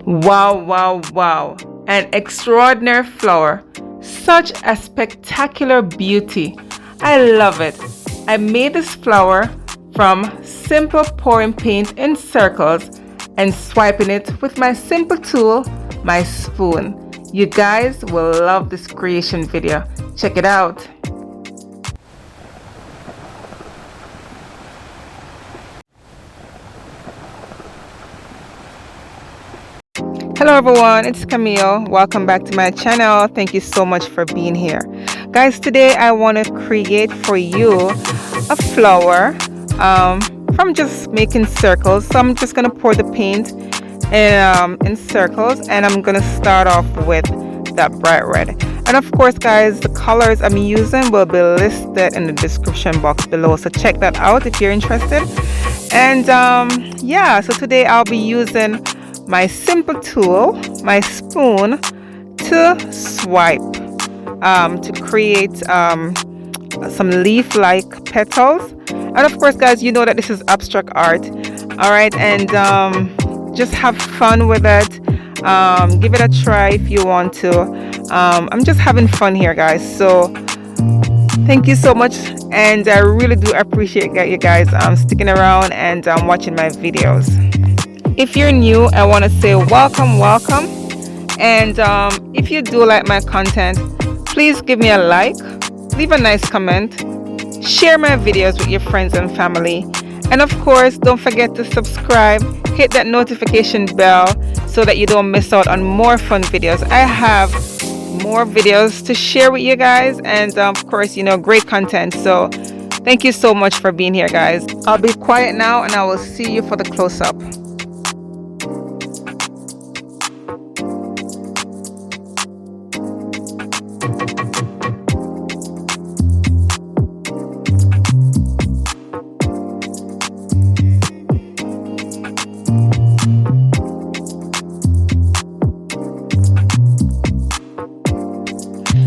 Wow, wow, wow. An extraordinary flower. Such a spectacular beauty. I love it. I made this flower from simple pouring paint in circles and swiping it with my simple tool, my spoon. You guys will love this creation video. Check it out. Hello everyone, it's Camille. Welcome back to my channel. Thank you so much for being here. Guys, today I want to create for you a flower from just making circles. So I'm just going to pour the paint in circles, and I'm going to start off with that bright red. And of course guys, the colors I'm using will be listed in the description box below, so check that out if you're interested. And yeah, so today I'll be using my simple tool, my spoon, to swipe to create some leaf-like petals. And of course guys, you know that this is abstract art, all right? And just have fun with it. Give it a try if you want to. I'm just having fun here guys, so thank you so much, and I really do appreciate you guys sticking around and watching my videos. If you're new, I want to say welcome. And if you do like my content, please give me a like, leave a nice comment, share my videos with your friends and family, and of course don't forget to subscribe, hit that notification bell so that you don't miss out on more fun videos. I have more videos to share with you guys, and of course, you know, great content. So thank you so much for being here guys. I'll be quiet now and I will see you for the close-up.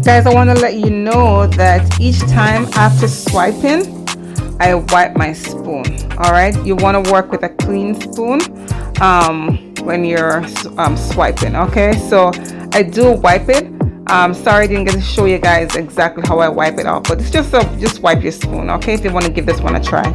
Guys, I want to let you know that each time after swiping, I wipe my spoon. All right, you want to work with a clean spoon when you're swiping. Okay, so I do wipe it. Sorry I didn't get to show you guys exactly how I wipe it off, but it's just wipe your spoon. Okay, if you want to give this one a try.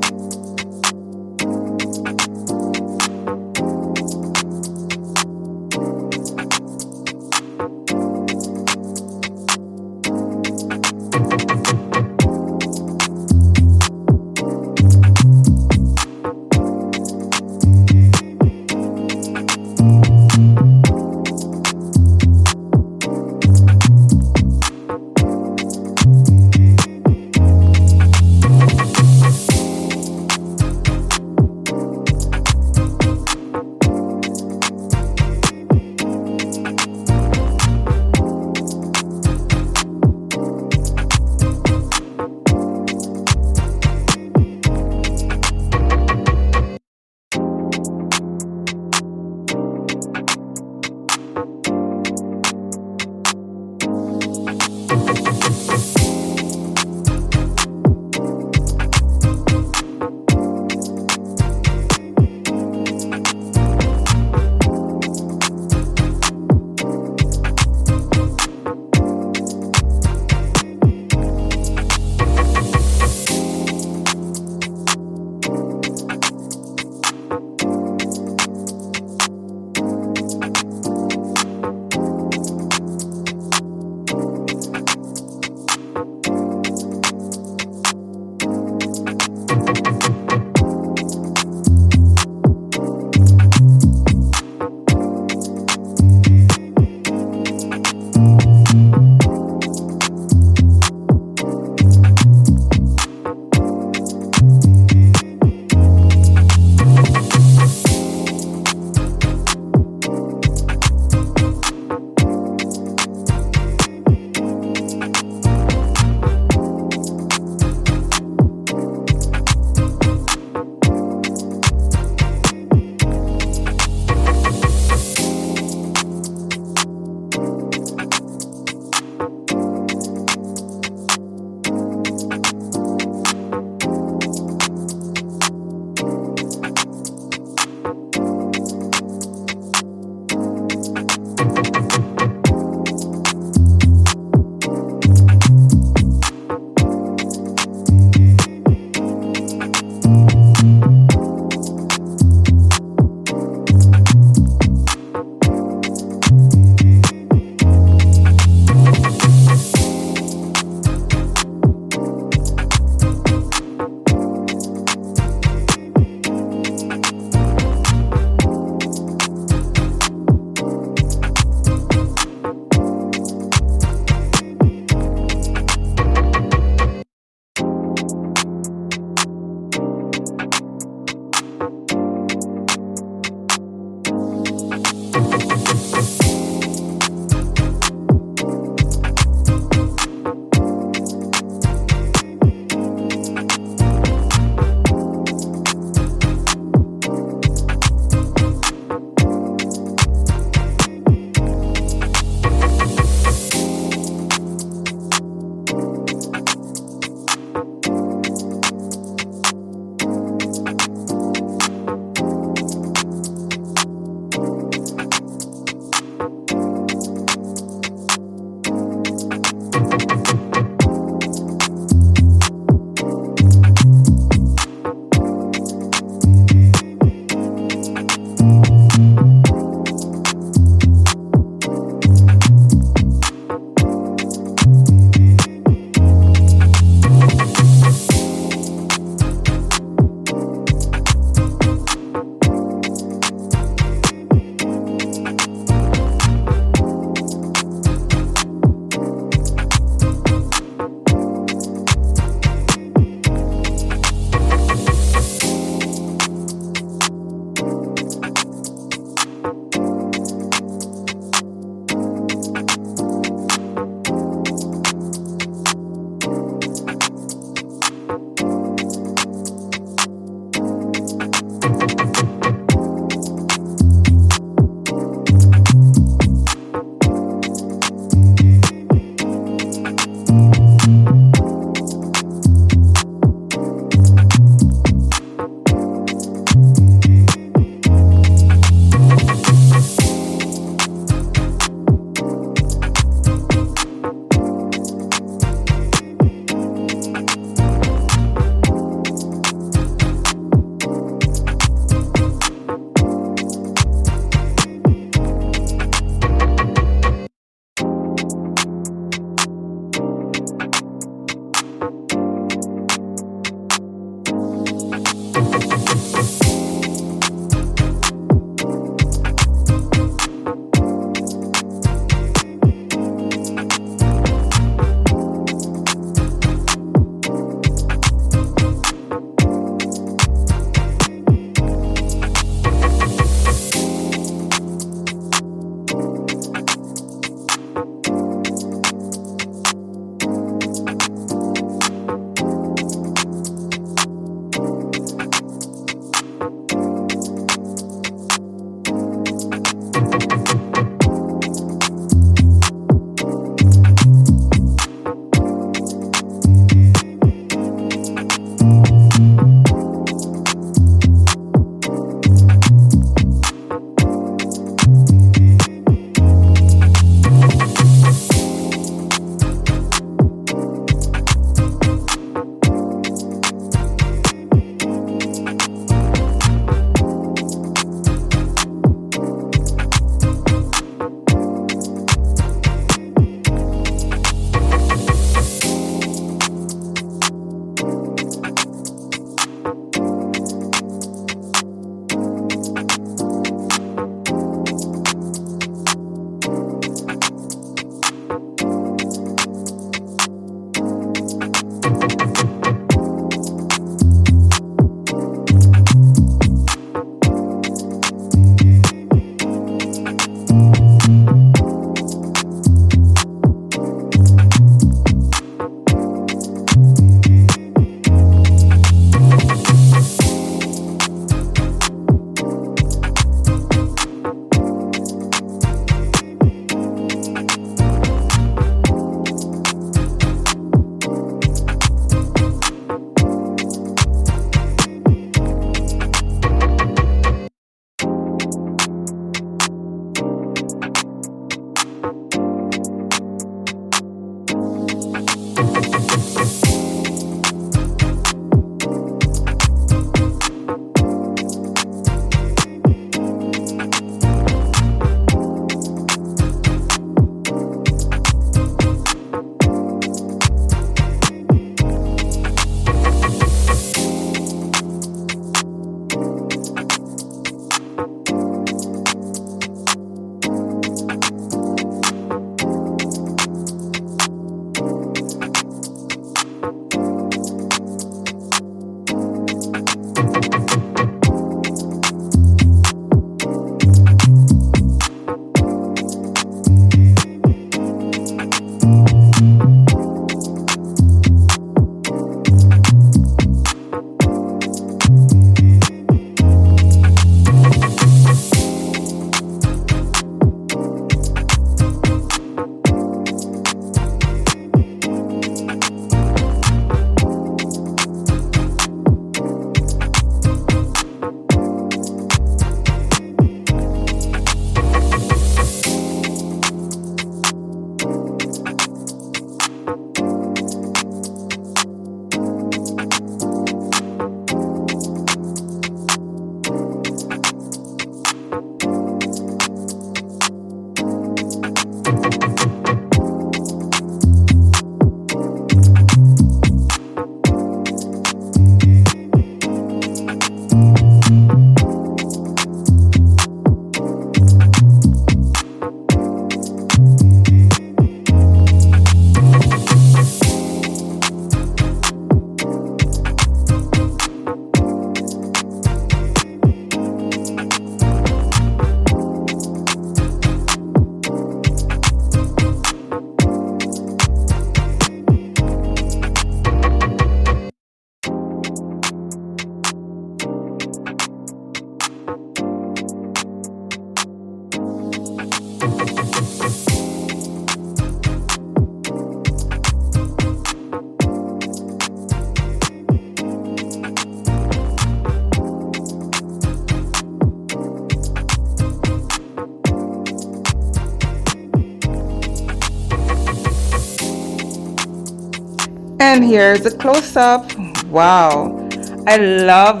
And here's a close-up. Wow, I love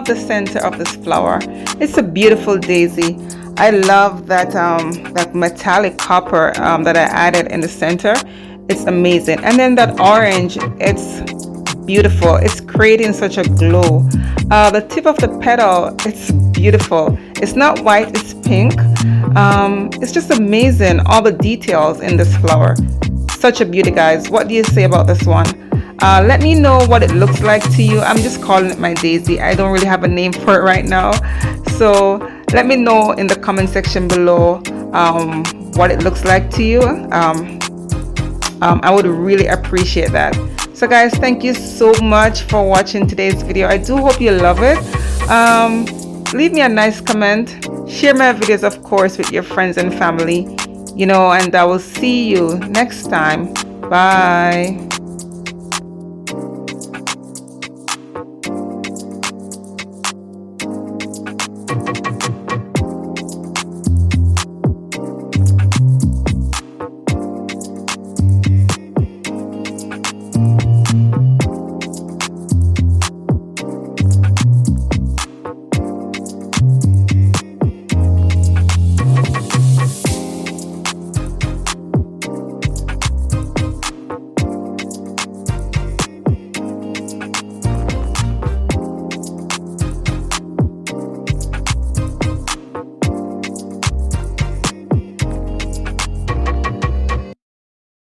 the center of this flower. It's a beautiful daisy. I love that that metallic copper that I added in the center. It's amazing. And then that orange, it's beautiful. It's creating such a glow. The tip of the petal, it's beautiful. It's not white, it's pink. It's just amazing, all the details in this flower. Such a beauty, guys. What do you say about this one? Let me know what it looks like to you. I'm just calling it my daisy. I don't really have a name for it right now. So let me know in the comment section below what it looks like to you. I would really appreciate that. So guys, thank you so much for watching today's video. I do hope you love it. Leave me a nice comment. Share my videos, of course, with your friends and family. And I will see you next time. Bye.